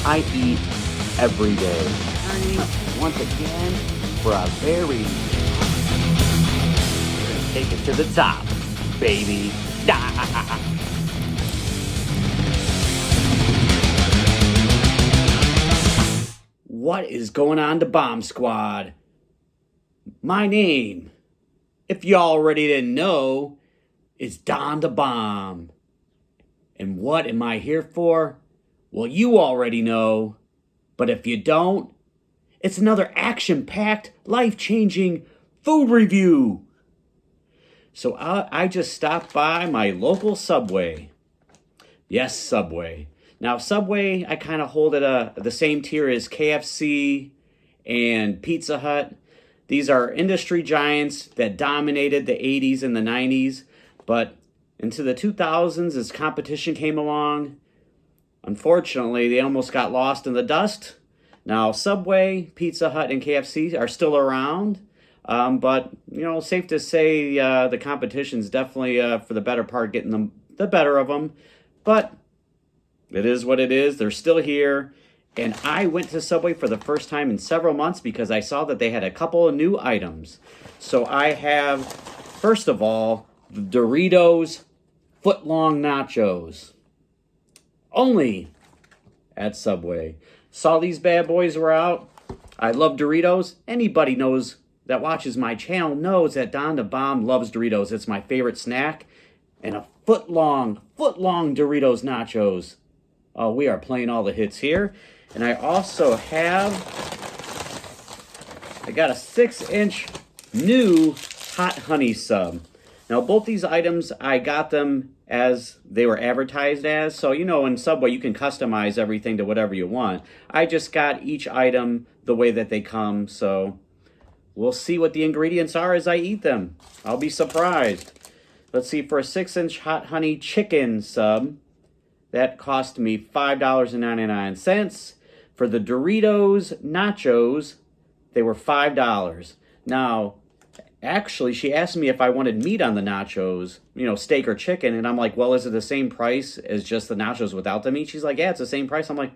I eat every day. Returning once again for a very take it to the top, baby. What is going on, the Bomb Squad? My name, if you already didn't know, is Don the Bomb. And what am I here for? Well, you already know. But if you don't, it's another action-packed, life-changing food review. So I just stopped by my local Subway. Yes, Subway. Now, Subway, I kind of hold it the same tier as KFC and Pizza Hut. These are industry giants that dominated the 80s and the 90s. But into the 2000s, as competition came along, unfortunately, they almost got lost in the dust. Now, Subway, Pizza Hut, and KFC are still around. But, safe to say the competition's definitely, for the better part, getting the better of them. But it is what it is. They're still here. And I went to Subway for the first time in several months because I saw that they had a couple of new items. So I have, first of all, the Doritos Footlong Nachos. Only at Subway. Saw these bad boys were out. I love Doritos. Anybody knows that watches my channel knows that Don the Bomb loves Doritos. It's my favorite snack. And a footlong Doritos Nachos. Oh, we are playing all the hits here. And I also I got a 6-inch new hot honey sub. Now, both these items, I got them as they were advertised as. So, in Subway, you can customize everything to whatever you want. I just got each item the way that they come. So, we'll see what the ingredients are as I eat them. I'll be surprised. Let's see, for a 6-inch hot honey chicken sub, that cost me $5.99. For the Doritos Nachos, they were $5. Now, actually, she asked me if I wanted meat on the nachos, steak or chicken. And I'm like, well, is it the same price as just the nachos without the meat? She's like, yeah, it's the same price. I'm like,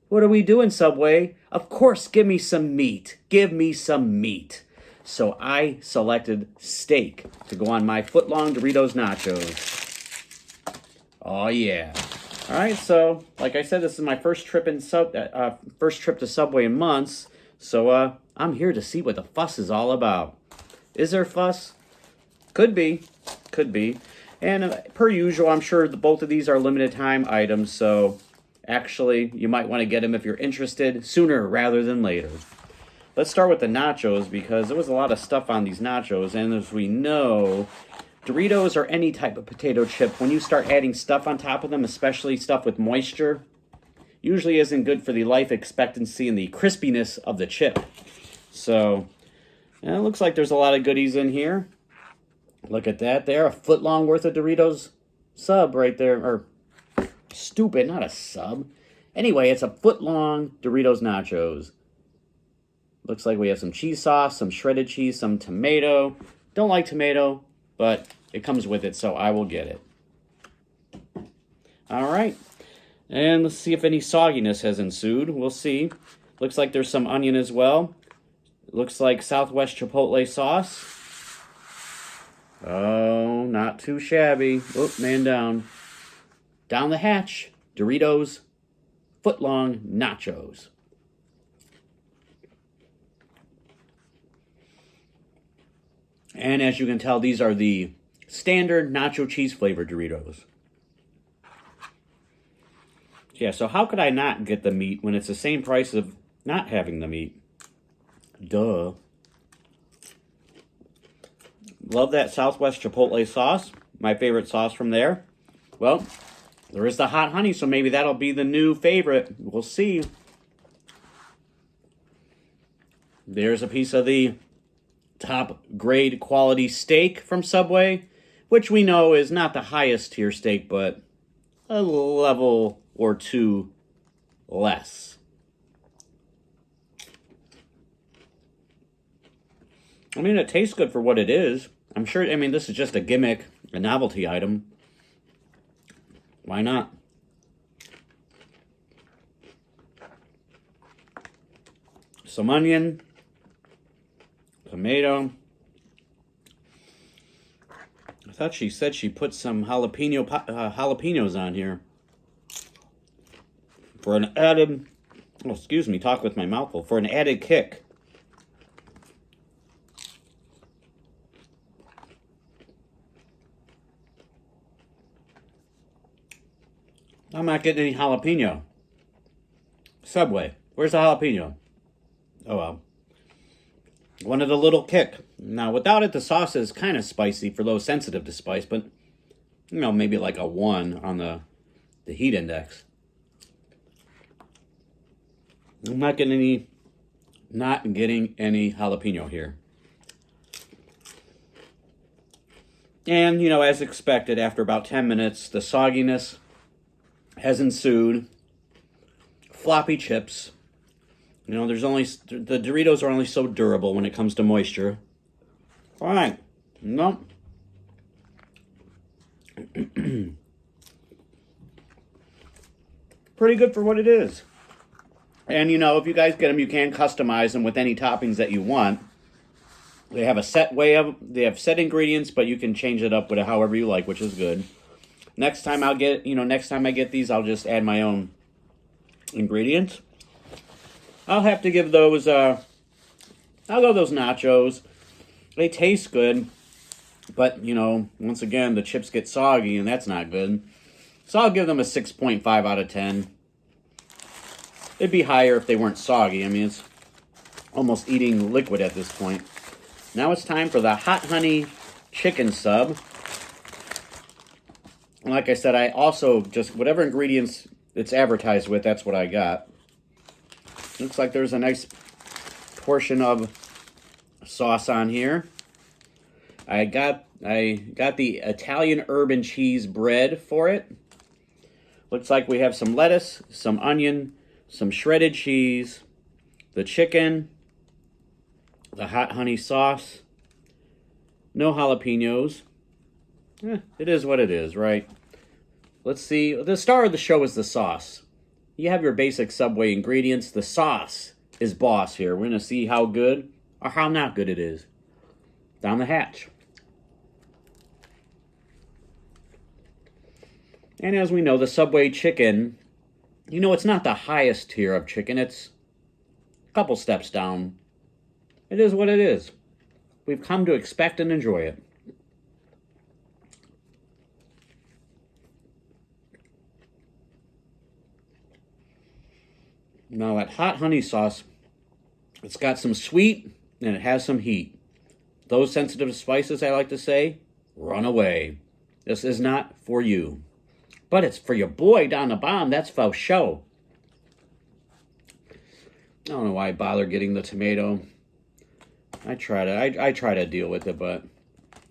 what are we doing, Subway? Of course, give me some meat. Give me some meat. So I selected steak to go on my footlong Doritos Nachos. Oh, yeah. All right, so like I said, this is my first trip to Subway in months. So I'm here to see what the fuss is all about. Is there fuss? Could be. And per usual, I'm sure both of these are limited time items. So actually, you might want to get them if you're interested sooner rather than later. Let's start with the nachos because there was a lot of stuff on these nachos. And as we know, Doritos or any type of potato chip, when you start adding stuff on top of them, especially stuff with moisture, usually isn't good for the life expectancy and the crispiness of the chip. So, it looks like there's a lot of goodies in here. Look at that there, a foot long worth of Doritos sub right there. Or, stupid, not a sub. Anyway, it's a foot long Doritos Nachos. Looks like we have some cheese sauce, some shredded cheese, some tomato. Don't like tomato, but it comes with it, so I will get it. All right. And let's see if any sogginess has ensued. We'll see. Looks like there's some onion as well. Looks like Southwest Chipotle sauce. Oh, not too shabby. Oop, man down. Down the hatch, Doritos Footlong Nachos. And as you can tell, these are the standard nacho cheese flavored Doritos. Yeah, so how could I not get the meat when it's the same price of not having the meat? Duh. Love that Southwest Chipotle sauce. My favorite sauce from there. Well, there is the hot honey, so maybe that'll be the new favorite. We'll see. There's a piece of the top grade quality steak from Subway, which we know is not the highest tier steak, but a level or two less. I mean, it tastes good for what it is. I'm sure, this is just a gimmick, a novelty item. Why not? some onion, tomato. I thought she said she put some jalapenos on here for an added, oh, excuse me, talk with my mouth full, for an added kick. I'm not getting any jalapeno. Subway, where's the jalapeno? Oh well. Wanted a little kick. Now, without it, the sauce is kind of spicy for those sensitive to spice, but, you know, maybe like a 1 on the heat index. I'm not getting any jalapeno here. And, you know, as expected, after about 10 minutes, the sogginess has ensued. Floppy chips. You know, the Doritos are only so durable when it comes to moisture. Fine. No. Pretty good for what it is. And, you know, if you guys get them, you can customize them with any toppings that you want. They have a set they have set ingredients, but you can change it up with it however you like, which is good. Next time I get these, I'll just add my own ingredients. I'll have to give those, I'll go those nachos. They taste good, but, you know, once again, the chips get soggy, and that's not good. So I'll give them a 6.5 out of 10. It'd be higher if they weren't soggy. I mean, it's almost eating liquid at this point. Now it's time for the Hot Honey Chicken Sub. Like I said, I also just, whatever ingredients it's advertised with, that's what I got. Looks like there's a nice portion of sauce on here. I got the Italian herb and cheese bread for it. Looks like we have some lettuce, some onion, some shredded cheese, the chicken, the hot honey sauce, no jalapenos. It is what it is, right? Let's see. The star of the show is the sauce. You have your basic Subway ingredients. The sauce is boss here. We're going to see how good or how not good it is. Down the hatch. And as we know, the Subway chicken, you know, it's not the highest tier of chicken. It's a couple steps down. It is what it is. We've come to expect and enjoy it. Now that hot honey sauce, it's got some sweet and it has some heat. Those sensitive to spices, I like to say, run away. This is not for you. But it's for your boy down the bottom. That's for show. I don't know why I bother getting the tomato. I try to deal with it, but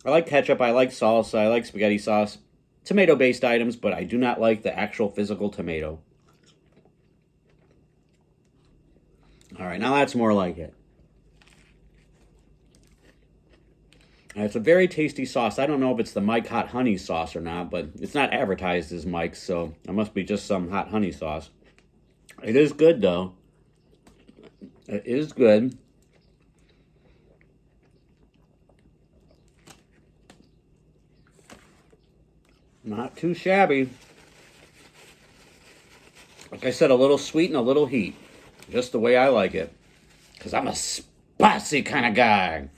I like ketchup, I like salsa, I like spaghetti sauce. Tomato-based items, but I do not like the actual physical tomato. All right, now that's more like it. And it's a very tasty sauce. I don't know if it's the Mike Hot Honey sauce or not, but it's not advertised as Mike's, so it must be just some hot honey sauce. It is good, though. It is good. Not too shabby. Like I said, a little sweet and a little heat. Just the way I like it. Because I'm a spicy kind of guy.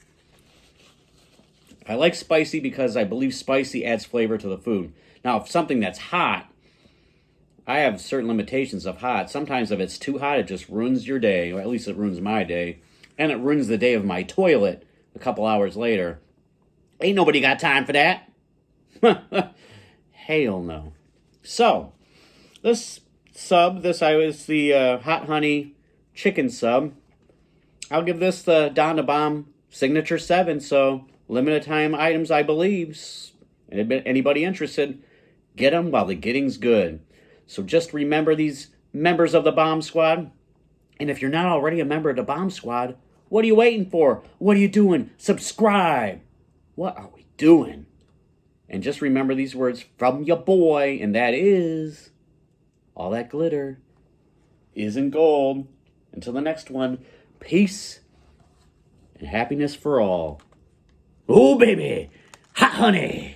I like spicy because I believe spicy adds flavor to the food. Now, if something that's hot, I have certain limitations of hot. Sometimes if it's too hot, it just ruins your day. Or at least it ruins my day. And it ruins the day of my toilet a couple hours later. Ain't nobody got time for that. Hell no. So, this sub, this is the Hot Honey Chicken Sub. I'll give this the Don the Bomb Signature 7, so limited time items, I believe. Anybody interested, get them while the getting's good. So just remember these members of the Bomb Squad. And if you're not already a member of the Bomb Squad, what are you waiting for? What are you doing? Subscribe. What are we doing? And just remember these words from your boy, and that is, all that glitter isn't gold. Until the next one, peace and happiness for all. Oh, baby, hot honey.